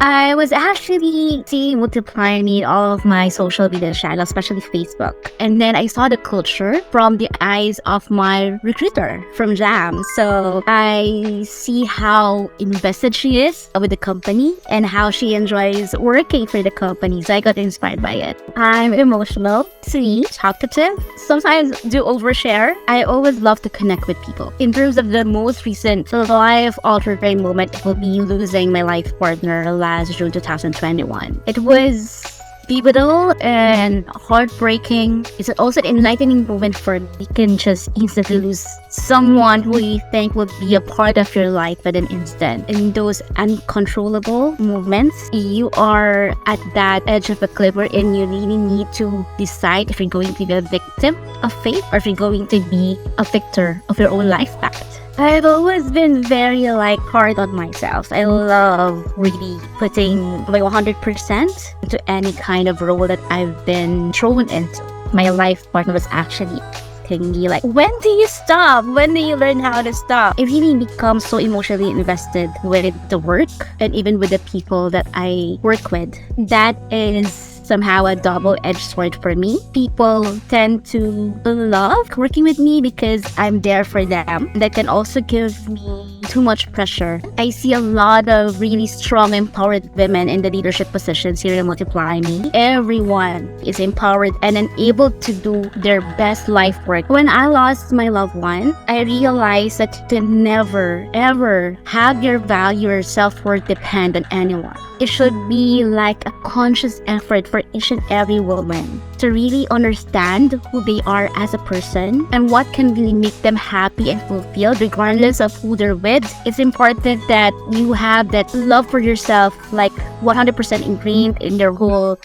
I was actually seeing MultiplyMii all of my social media channels, especially Facebook. And then I saw the culture from the eyes of my recruiter from Jam. So I see how invested she is with the company and how she enjoys working for the company. So I got inspired by it. I'm emotional, sweet, talkative, sometimes do overshare. I always love to connect with people. In terms of the most recent life-altering moment, it will be losing my life partner last June 2021. It was pivotal and heartbreaking. It's also an enlightening moment for me. You can just instantly lose someone who you think would be a part of your life at an instant. In those uncontrollable moments, you are at that edge of a cliff wherein you really need to decide if you're going to be a victim of fate or if you're going to be a victor of your own life path. I've always been very hard on myself. I love really putting 100% into any kind of role that I've been thrown into. My life partner was actually asking me when do you stop? When do you learn how to stop? I really become so emotionally invested with the work and even with the people that I work with. That is somehow a double-edged sword for me. People tend to love working with me because I'm there for them. That can also give me too much pressure. I see a lot of really strong, empowered women in the leadership positions here in MultiplyMii. Everyone is empowered and able to do their best life work. When I lost my loved one, I realized that you can never, ever have your value or self-worth depend on anyone. It should be like a conscious effort for each and every woman to really understand who they are as a person and what can really make them happy and fulfilled regardless of who they're with. It's important that you have that love for yourself 100% ingrained in your whole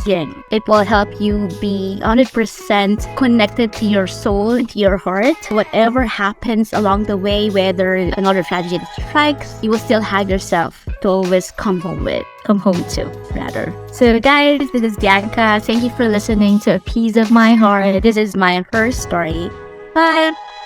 being. It will help you be 100% connected to your soul, to your heart. Whatever happens along the way, whether another tragedy strikes, you will still have yourself to always come home to. So guys, this is Bianca. Thank you for listening to A Piece of My Heart. This is my first story. Bye!